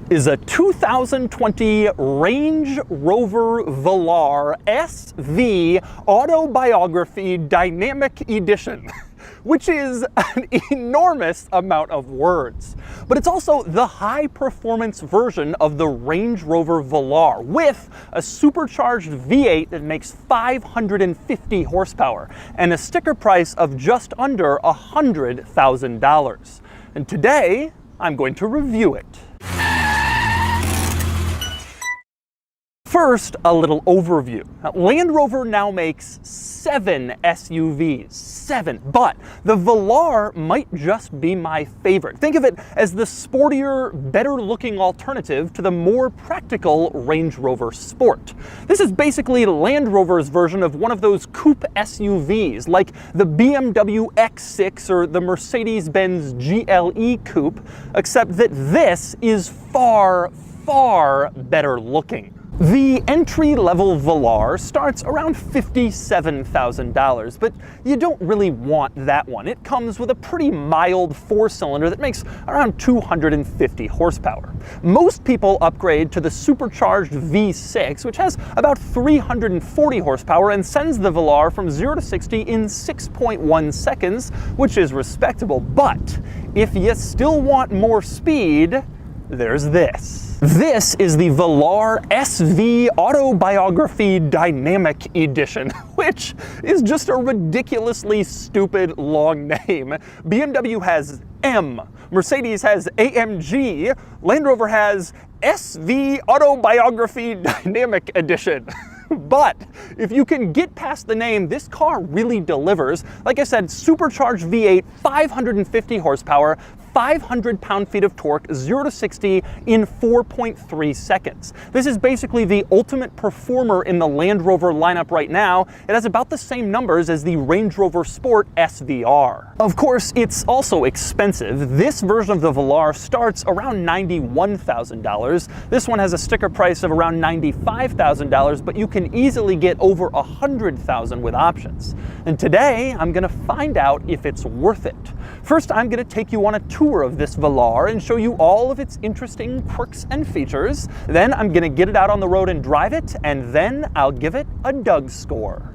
is a 2020 Range Rover Velar SV Autobiography Dynamic Edition, which is an enormous amount of words. But it's also the high-performance version of the Range Rover Velar with a supercharged V8 that makes 550 horsepower and a sticker price of just under $100,000. And today, I'm going to review it. First, a little overview. Now, Land Rover now makes 7 SUVs, 7, but the Velar might just be my favorite. Think of it as the sportier, better-looking alternative to the more practical Range Rover Sport. This is basically Land Rover's version of one of those coupe SUVs, like the BMW X6 or the Mercedes-Benz GLE Coupe, except that this is far, far better looking. The entry-level Velar starts around $57,000, but you don't really want that one. It comes with a pretty mild 4-cylinder that makes around 250 horsepower. Most people upgrade to the supercharged V6, which has about 340 horsepower and sends the Velar from 0 to 60 in 6.1 seconds, which is respectable. But if you still want more speed, there's this. This is the Velar SVAutobiography Dynamic Edition, which is just a ridiculously stupid long name. BMW has M, Mercedes has AMG, Land Rover has SVAutobiography Dynamic Edition. But if you can get past the name, this car really delivers. Like I said, supercharged V8, 550 horsepower, 500 pound-feet of torque, 0 to 60 in 4.3 seconds. This is basically the ultimate performer in the Land Rover lineup right now. It has about the same numbers as the Range Rover Sport SVR. Of course, it's also expensive. This version of the Velar starts around $91,000. This one has a sticker price of around $95,000, but you can easily get over $100,000 with options. And today, I'm gonna find out if it's worth it. First, I'm gonna take you on a tour of this Velar and show you all of its interesting quirks and features. Then I'm gonna get it out on the road and drive it, and then I'll give it a Doug score.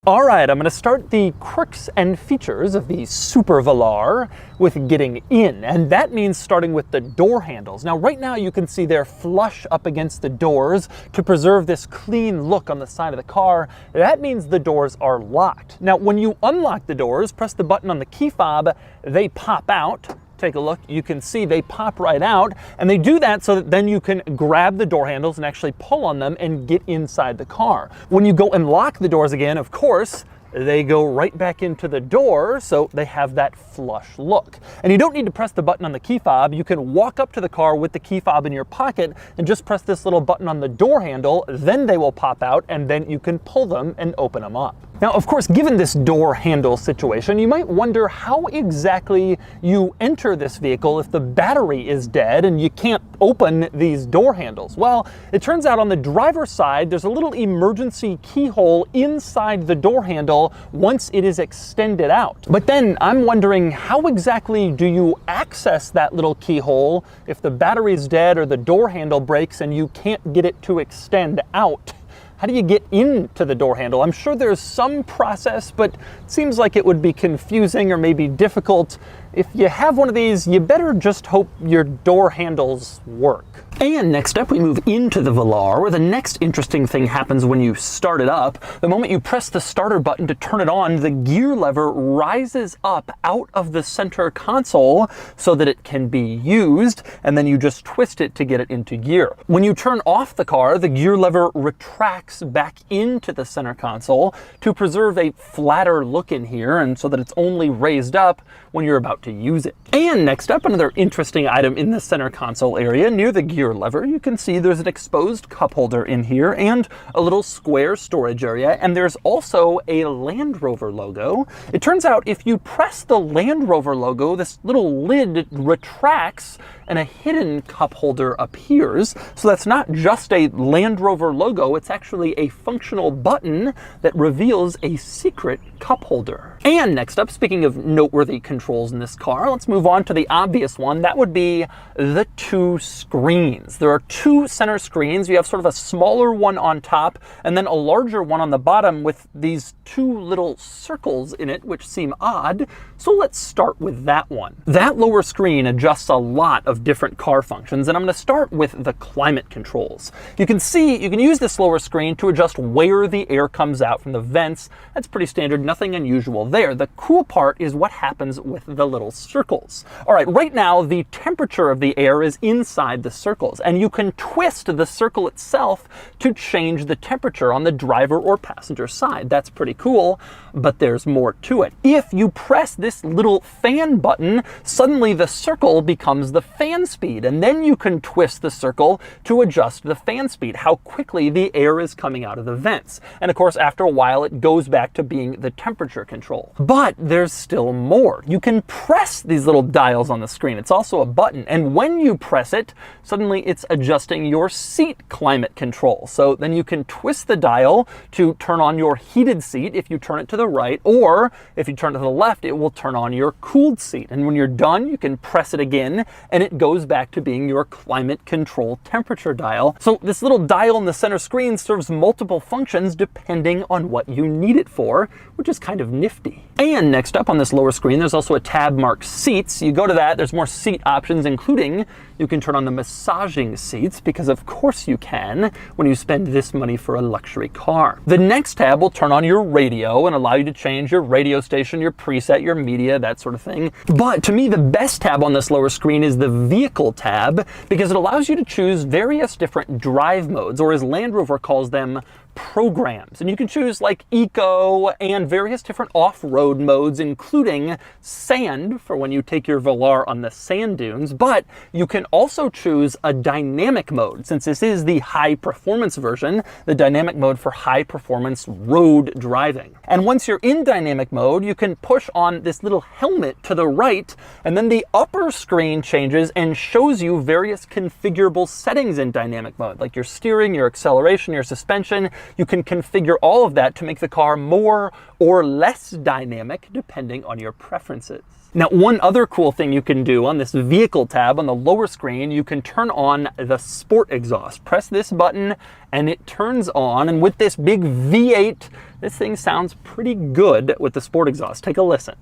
All right, I'm going to start the quirks and features of the Super Velar with getting in, and that means starting with the door handles. Now, right now you can see they're flush up against the doors to preserve this clean look on the side of the car. That means the doors are locked. Now, when you unlock the doors, press the button on the key fob, they pop out. Take a look, you can see they pop right out, and they do that so that then you can grab the door handles and actually pull on them and get inside the car. When you go and lock the doors again, of course, they go right back into the door, so they have that flush look. And you don't need to press the button on the key fob. You can walk up to the car with the key fob in your pocket and just press this little button on the door handle, then they will pop out, and then you can pull them and open them up. Now, of course, given this door handle situation, you might wonder how exactly you enter this vehicle if the battery is dead and you can't open these door handles. Well, it turns out on the driver's side, there's a little emergency keyhole inside the door handle once it is extended out. But then I'm wondering, how exactly do you access that little keyhole if the battery is dead or the door handle breaks and you can't get it to extend out? How do you get into the door handle? I'm sure there's some process, but it seems like it would be confusing or maybe difficult. If you have one of these, you better just hope your door handles work. And next up, we move into the Velar, where the next interesting thing happens when you start it up. The moment you press the starter button to turn it on, the gear lever rises up out of the center console so that it can be used, and then you just twist it to get it into gear. When you turn off the car, the gear lever retracts back into the center console to preserve a flatter look in here, and so that it's only raised up when you're about to to use it. And next up, another interesting item in the center console area near the gear lever, you can see there's an exposed cup holder in here and a little square storage area, and there's also a Land Rover logo. It turns out if you press the Land Rover logo, this little lid retracts and a hidden cup holder appears. So that's not just a Land Rover logo, it's actually a functional button that reveals a secret cup holder. And next up, speaking of noteworthy controls in this car, let's move on to the obvious one. That would be the two screens. There are two center screens. You have sort of a smaller one on top and then a larger one on the bottom with these two little circles in it, which seem odd. So let's start with that one. That lower screen adjusts a lot of different car functions, and I'm going to start with the climate controls. You can see you can use this lower screen to adjust where the air comes out from the vents. That's pretty standard, nothing unusual there. The cool part is what happens with the little circles. All right, right now the temperature of the air is inside the circles, and you can twist the circle itself to change the temperature on the driver or passenger side. That's pretty cool, but there's more to it. If you press this little fan button, suddenly the circle becomes the fan speed, and then you can twist the circle to adjust the fan speed, how quickly the air is coming out of the vents. And of course, after a while, it goes back to being the temperature control. But there's still more. You can press these little dials on the screen. It's also a button, and when you press it, suddenly it's adjusting your seat climate control. So then you can twist the dial to turn on your heated seat if you turn it to the right, or if you turn it to the left, it will turn on your cooled seat. And when you're done, you can press it again, and it goes back to being your climate control temperature dial. So this little dial in the center screen serves multiple functions depending on what you need it for, which is kind of nifty. And next up on this lower screen, there's also a tab marked seats. You go to that, there's more seat options, including you can turn on the massaging seats, because of course you can when you spend this money for a luxury car. The next tab will turn on your radio and allow you to change your radio station, your preset, your media, that sort of thing. But to me, the best tab on this lower screen is the vehicle tab, because it allows you to choose various different drive modes, or as Land Rover calls them, programs. And you can choose like eco and various different off-road modes, including sand for when you take your Velar on the sand dunes, but you can also choose a dynamic mode. Since this is the high performance version, the dynamic mode for high performance road driving. And once you're in dynamic mode, you can push on this little helmet to the right, and then the upper screen changes and shows you various configurable settings in dynamic mode, like your steering, your acceleration, your suspension. You can configure all of that to make the car more or less dynamic depending on your preferences. Now, one other cool thing you can do on this vehicle tab on the lower screen, you can turn on the sport exhaust. Press this button and it turns on, and with this big V8, this thing sounds pretty good with the sport exhaust. Take a listen.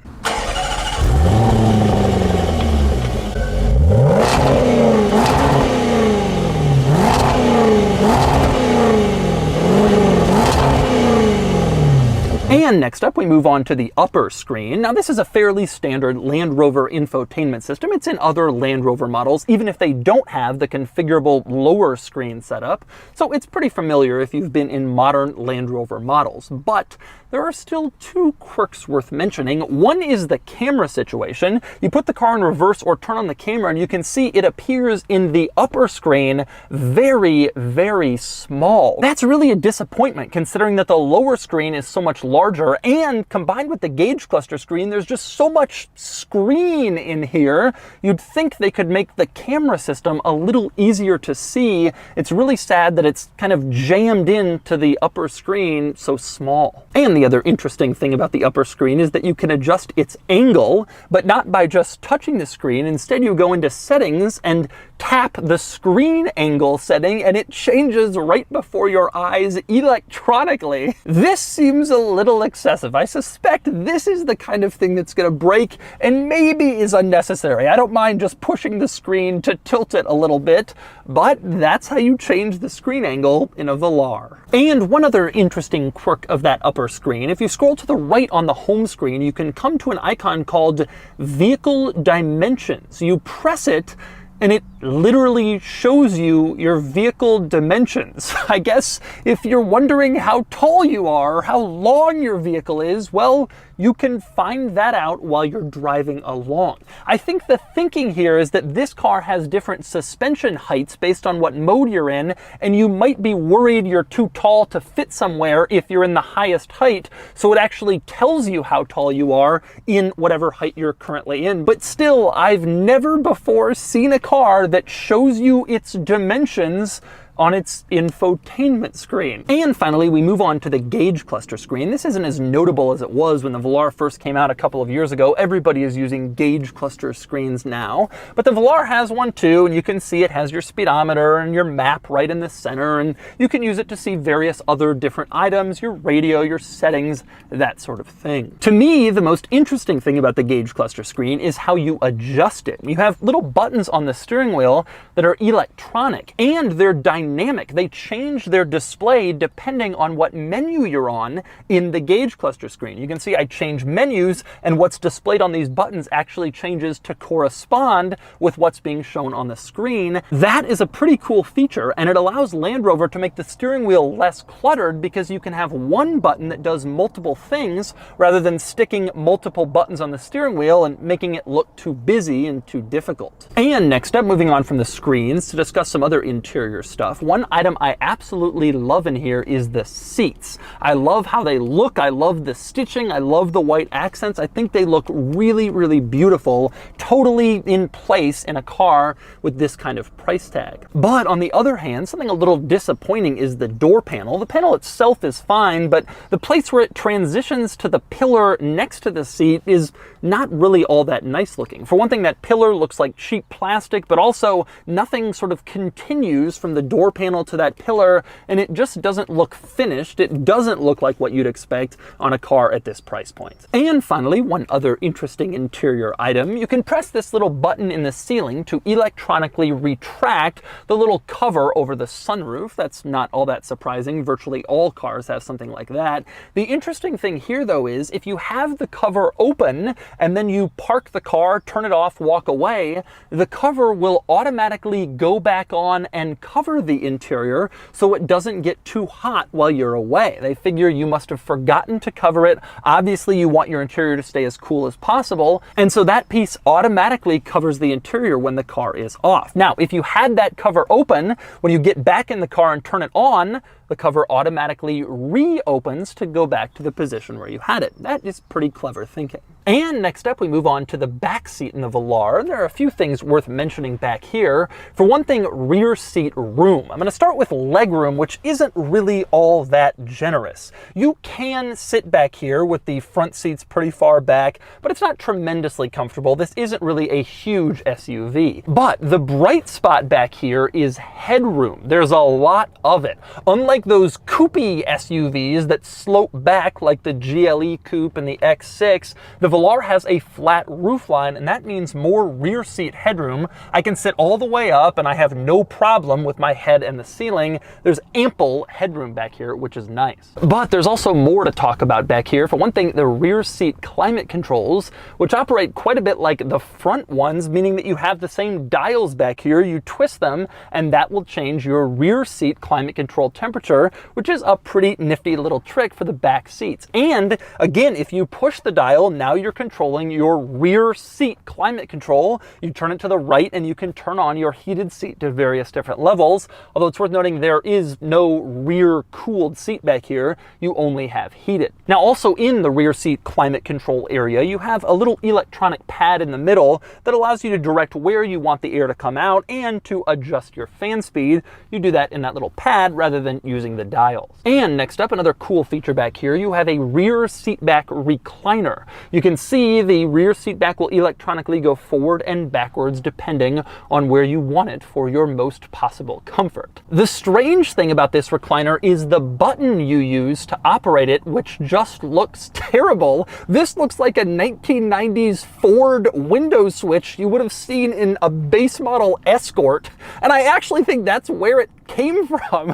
And next up, we move on to the upper screen. Now, this is a fairly standard Land Rover infotainment system. It's in other Land Rover models, even if they don't have the configurable lower screen setup. So it's pretty familiar if you've been in modern Land Rover models. But there are still two quirks worth mentioning. One is the camera situation. You put the car in reverse or turn on the camera, and you can see it appears in the upper screen very, very small. That's really a disappointment, considering that the lower screen is so much larger, and combined with the gauge cluster screen, there's just so much screen in here. You'd think they could make the camera system a little easier to see. It's really sad that it's kind of jammed into the upper screen so small. And the other interesting thing about the upper screen is that you can adjust its angle, but not by just touching the screen. Instead, you go into settings and tap the screen angle setting, and it changes right before your eyes electronically. This seems a little excessive. I suspect this is the kind of thing that's going to break and maybe is unnecessary. I don't mind just pushing the screen to tilt it a little bit, but that's how you change the screen angle in a Velar. And one other interesting quirk of that upper screen, if you scroll to the right on the home screen, you can come to an icon called Vehicle Dimensions. You press it, And it literally shows you your vehicle dimensions. I guess if you're wondering how tall you are, or how long your vehicle is, well, you can find that out while you're driving along. I think the thinking here is that this car has different suspension heights based on what mode you're in, and you might be worried you're too tall to fit somewhere if you're in the highest height, so it actually tells you how tall you are in whatever height you're currently in. But still, I've never before seen a car that shows you its dimensions on its infotainment screen. And finally, we move on to the gauge cluster screen. This isn't as notable as it was when the Velar first came out a couple of years ago. Everybody is using gauge cluster screens now, but the Velar has one too, and you can see it has your speedometer and your map right in the center, and you can use it to see various other different items, your radio, your settings, that sort of thing. To me, the most interesting thing about the gauge cluster screen is how you adjust it. You have little buttons on the steering wheel that are electronic, and they're dynamic. They change their display depending on what menu you're on in the gauge cluster screen. You can see I change menus, and what's displayed on these buttons actually changes to correspond with what's being shown on the screen. That is a pretty cool feature, and it allows Land Rover to make the steering wheel less cluttered because you can have one button that does multiple things rather than sticking multiple buttons on the steering wheel and making it look too busy and too difficult. And next up, moving on from the screens to discuss some other interior stuff. One item I absolutely love in here is the seats. I love how they look. I love the stitching. I love the white accents. I think they look really, really beautiful, totally in place in a car with this kind of price tag. But on the other hand, something a little disappointing is the door panel. The panel itself is fine, but the place where it transitions to the pillar next to the seat is not really all that nice looking. For one thing, that pillar looks like cheap plastic, but also nothing sort of continues from the door panel to that pillar, and it just doesn't look finished. It doesn't look like what you'd expect on a car at this price point. And finally, one other interesting interior item, you can press this little button in the ceiling to electronically retract the little cover over the sunroof. That's not all that surprising. Virtually all cars have something like that. The interesting thing here, though, is if you have the cover open and then you park the car, turn it off, walk away, the cover will automatically go back on and cover the interior so it doesn't get too hot while you're away. They figure you must have forgotten to cover it. Obviously, you want your interior to stay as cool as possible, and so that piece automatically covers the interior when the car is off. Now, if you had that cover open, when you get back in the car and turn it on, the cover automatically reopens to go back to the position where you had it. That is pretty clever thinking. And next up, we move on to the back seat in the Velar. There are a few things worth mentioning back here. For one thing, rear seat room. I'm going to start with leg room, which isn't really all that generous. You can sit back here with the front seats pretty far back, but it's not tremendously comfortable. This isn't really a huge SUV. But the bright spot back here is headroom. There's a lot of it. Unlike those coupey SUVs that slope back like the GLE Coupe and the X6, the Velar has a flat roofline, and that means more rear seat headroom. I can sit all the way up, and I have no problem with my head and the ceiling. There's ample headroom back here, which is nice. But there's also more to talk about back here. For one thing, the rear seat climate controls, which operate quite a bit like the front ones, meaning that you have the same dials back here. You twist them, and that will change your rear seat climate control temperature, which is a pretty nifty little trick for the back seats. And again, if you push the dial, now you're controlling your rear seat climate control. You turn it to the right and you can turn on your heated seat to various different levels. Although it's worth noting there is no rear cooled seat back here. You only have heated. Now also in the rear seat climate control area, you have a little electronic pad in the middle that allows you to direct where you want the air to come out and to adjust your fan speed. You do that in that little pad rather than using the dials. And next up, another cool feature back here, you have a rear seat back recliner. You can see the rear seat back will electronically go forward and backwards depending on where you want it for your most possible comfort. The strange thing about this recliner is the button you use to operate it, which just looks terrible. This looks like a 1990s Ford window switch you would have seen in a base model Escort, and I actually think that's where it came from.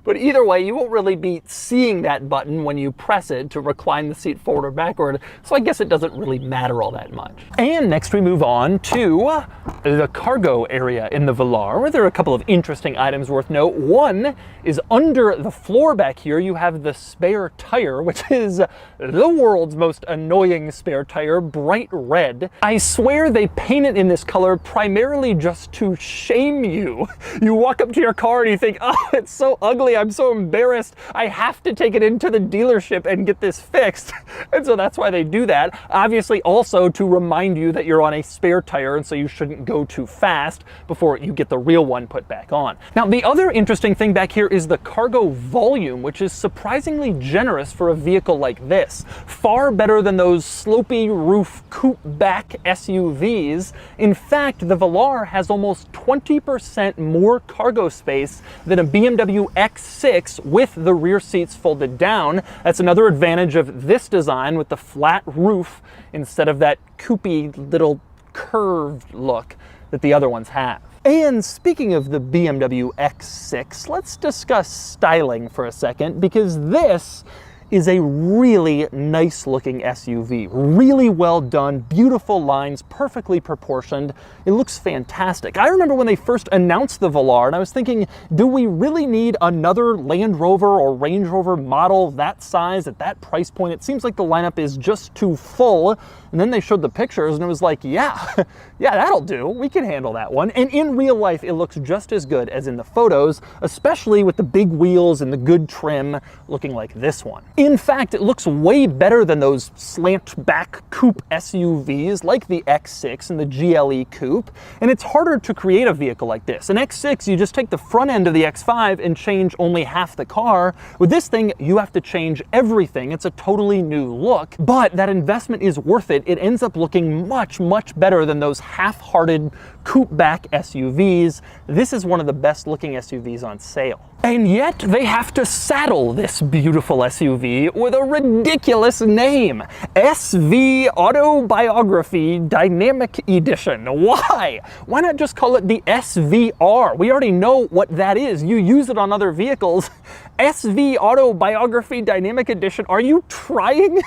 But either way, you won't really be seeing that button when you press it to recline the seat forward or backward, so I guess it doesn't really matter all that much. And next we move on to the cargo area in the Velar, where there are a couple of interesting items worth note. One is under the floor back here, you have the spare tire, which is the world's most annoying spare tire, bright red. I swear they paint it in this color primarily just to shame you. You walk up to your car and you think, oh, it's so ugly, I'm so embarrassed, I have to take it into the dealership and get this fixed. And so that's why they do that. Obviously also to remind you that you're on a spare tire, and so you shouldn't go too fast before you get the real one put back on. Now, the other interesting thing back here is the cargo volume, which is surprisingly generous for a vehicle like this. Far better than those slopey roof coupe back SUVs. In fact, the Velar has almost 20% more cargo space than a BMW X6 with the rear seats folded down. That's another advantage of this design with the flat roof instead of that coupey little curved look that the other ones have. And speaking of the BMW X6, let's discuss styling for a second, because this is a really nice looking SUV. Really well done, beautiful lines, perfectly proportioned. It looks fantastic. I remember when they first announced the Velar, and I was thinking, do we really need another Land Rover or Range Rover model that size at that price point? It seems like the lineup is just too full. And then they showed the pictures and it was like, yeah, that'll do. We can handle that one. And in real life, it looks just as good as in the photos, especially with the big wheels and the good trim looking like this one. In fact, it looks way better than those slant back coupe SUVs like the X6 and the GLE coupe. And it's harder to create a vehicle like this. An X6, you just take the front end of the X5 and change only half the car. With this thing, you have to change everything. It's a totally new look, but that investment is worth it. It ends up looking much, much better than those half-hearted coupe-back SUVs. This is one of the best looking SUVs on sale. And yet they have to saddle this beautiful SUV with a ridiculous name. SVAutobiography Dynamic Edition. Why? Why not just call it the SVR? We already know what that is. You use it on other vehicles. SVAutobiography Dynamic Edition. Are you trying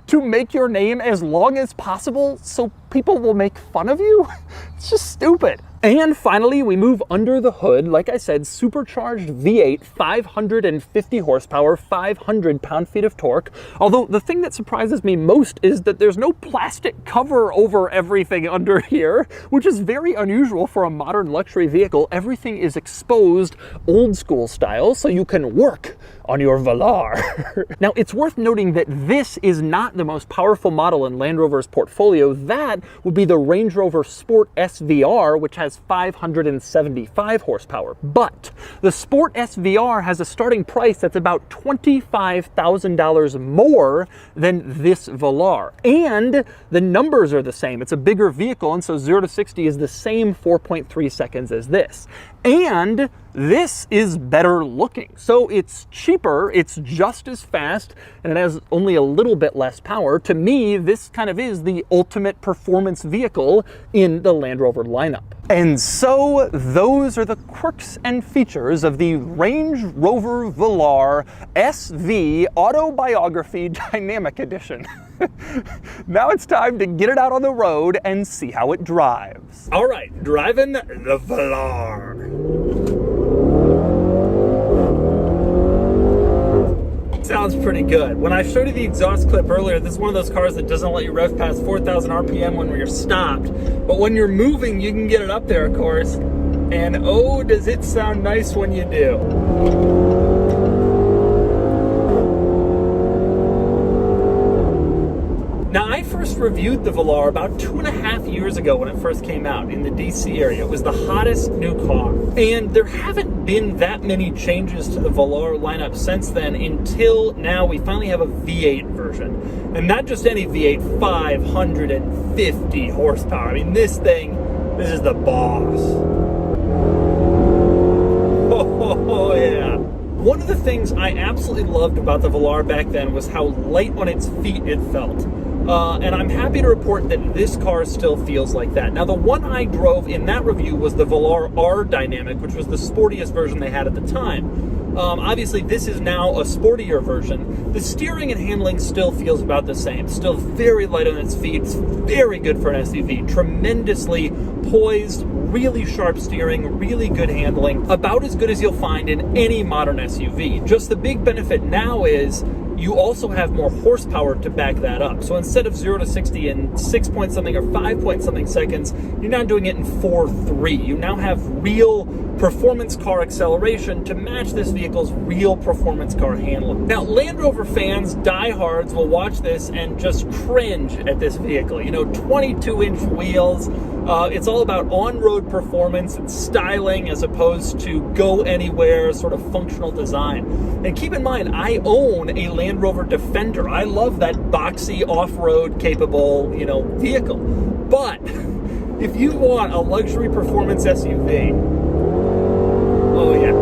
to make your name as long as possible so people will make fun of you? It's just stupid. And finally, we move under the hood. Like I said, supercharged V8, 550 horsepower, 500 pound-feet of torque. Although the thing that surprises me most is that there's no plastic cover over everything under here, which is very unusual for a modern luxury vehicle. Everything is exposed old school style, so you can work on your Velar. Now, it's worth noting that this is not the most powerful model in Land Rover's portfolio. That would be the Range Rover Sport SVR, which has 575 horsepower. But the Sport SVR has a starting price that's about $25,000 more than this Velar. And the numbers are the same. It's a bigger vehicle, and so 0 to 60 is the same 4.3 seconds as this. And this is better looking. So it's cheaper, it's just as fast, and it has only a little bit less power. To me, this kind of is the ultimate performance vehicle in the Land Rover lineup. And so those are the quirks and features of the Range Rover Velar SV Autobiography Dynamic Edition. Now it's time to get it out on the road and see how it drives. All right, driving the Velar. Sounds pretty good. When I showed you the exhaust clip earlier, this is one of those cars that doesn't let you rev past 4,000 RPM when you're stopped. But when you're moving, you can get it up there, of course. And oh, does it sound nice when you do. Now, I first reviewed the Velar about 2.5 years ago when it first came out in the DC area. It was the hottest new car. And there haven't been that many changes to the Velar lineup since then until now we finally have a V8 version. And not just any V8, 550 horsepower. I mean, this is the boss. Oh, yeah. One of the things I absolutely loved about the Velar back then was how light on its feet it felt. and I'm happy to report that this car still feels like that. Now, the one I drove in that review was the Velar R Dynamic, which was the sportiest version they had at the time. Obviously, this is now a sportier version. The steering and handling still feels about the same. Still very light on its feet. It's very good for an SUV. Tremendously poised, really sharp steering, really good handling. About as good as you'll find in any modern SUV. Just the big benefit now is you also have more horsepower to back that up. So instead of 0 to 60 in 6 point something or 5 point something seconds, you're now doing it in 4.3. You now have real performance car acceleration to match this vehicle's real performance car handling. Now, Land Rover fans, diehards, will watch this and just cringe at this vehicle. You know, 22-inch wheels. It's all about on-road performance and styling as opposed to go anywhere sort of functional design. And keep in mind, I own a Land Rover Defender. I love that boxy off-road capable, vehicle. But if you want a luxury performance SUV, oh yeah,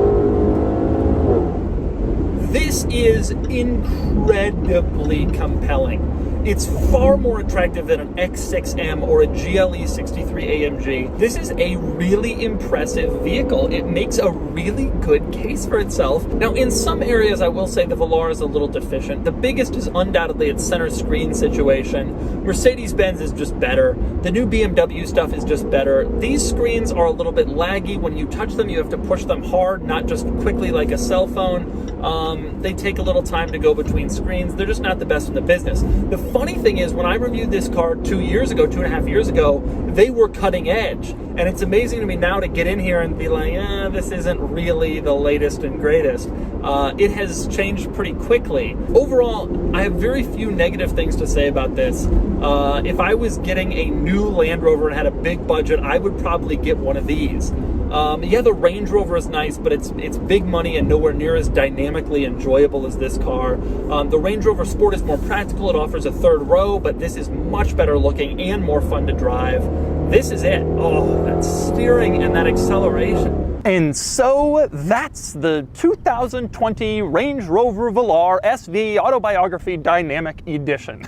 this is incredibly compelling. It's far more attractive than an X6M or a GLE 63 AMG. This is a really impressive vehicle. It makes a really good case for itself. Now, in some areas, I will say the Velar is a little deficient. The biggest is undoubtedly its center screen situation. Mercedes-Benz is just better. The new BMW stuff is just better. These screens are a little bit laggy. When you touch them, you have to push them hard, not just quickly like a cell phone. They take a little time to go between screens. They're just not the best in the business. The funny thing is, when I reviewed this car 2.5 years ago, they were cutting edge. And it's amazing to me now to get in here and be like, this isn't really the latest and greatest. It has changed pretty quickly. Overall, I have very few negative things to say about this. If I was getting a new Land Rover and had a big budget, I would probably get one of these. Yeah, the Range Rover is nice, but it's big money and nowhere near as dynamically enjoyable as this car. The Range Rover Sport is more practical. It offers a third row, but this is much better looking and more fun to drive. This is it. Oh, that steering and that acceleration. And so that's the 2020 Range Rover Velar SVAutobiography Dynamic Edition.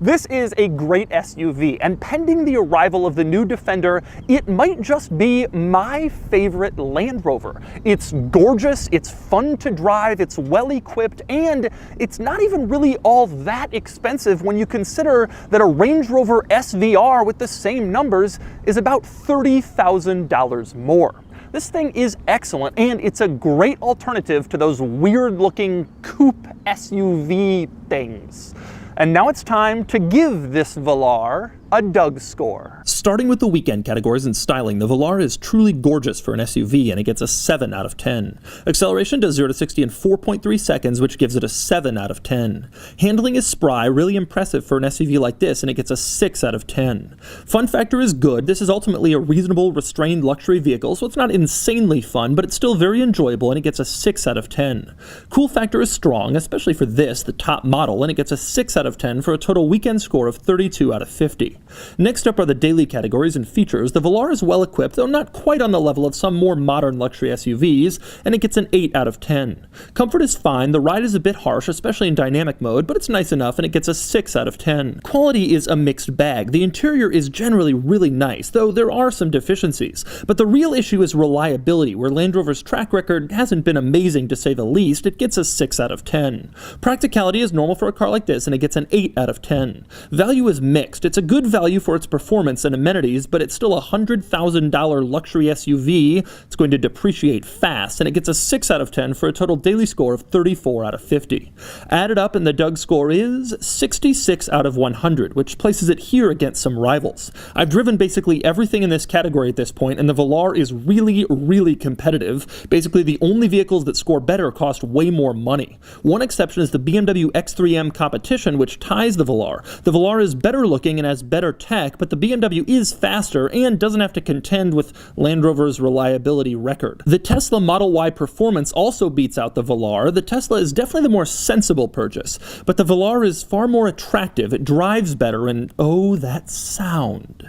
This is a great SUV, and pending the arrival of the new Defender, it might just be my favorite Land Rover. It's gorgeous, it's fun to drive, it's well equipped, and it's not even really all that expensive when you consider that a Range Rover SVR with the same numbers is about $30,000 more. This thing is excellent, and it's a great alternative to those weird-looking coupe SUV things. And now it's time to give this Velar a Doug score. Starting with the weekend categories and styling, the Velar is truly gorgeous for an SUV, and it gets a 7 out of 10. Acceleration does 0 to 60 in 4.3 seconds, which gives it a 7 out of 10. Handling is spry, really impressive for an SUV like this, and it gets a 6 out of 10. Fun factor is good. This is ultimately a reasonable, restrained luxury vehicle, so it's not insanely fun, but it's still very enjoyable, and it gets a 6 out of 10. Cool factor is strong, especially for this, the top model, and it gets a 6 out of 10 for a total weekend score of 32 out of 50. Next up are the daily categories and features. The Velar is well equipped, though not quite on the level of some more modern luxury SUVs, and it gets an 8 out of 10. Comfort is fine, the ride is a bit harsh, especially in dynamic mode, but it's nice enough, and it gets a 6 out of 10. Quality is a mixed bag. The interior is generally really nice, though there are some deficiencies. But the real issue is reliability, where Land Rover's track record hasn't been amazing to say the least. It gets a 6 out of 10. Practicality is normal for a car like this, and it gets an 8 out of 10. Value is mixed. It's a good value for its performance and amenities, but it's still a $100,000 luxury SUV. It's going to depreciate fast, and it gets a 6 out of 10 for a total daily score of 34 out of 50. Added up, and the Doug score is 66 out of 100, which places it here against some rivals. I've driven basically everything in this category at this point, and the Velar is really, really competitive. Basically, the only vehicles that score better cost way more money. One exception is the BMW X3M Competition, which ties the Velar. The Velar is better looking and has better tech, but the BMW is faster and doesn't have to contend with Land Rover's reliability record. The Tesla Model Y Performance also beats out the Velar. The Tesla is definitely the more sensible purchase, but the Velar is far more attractive, it drives better, and oh, that sound.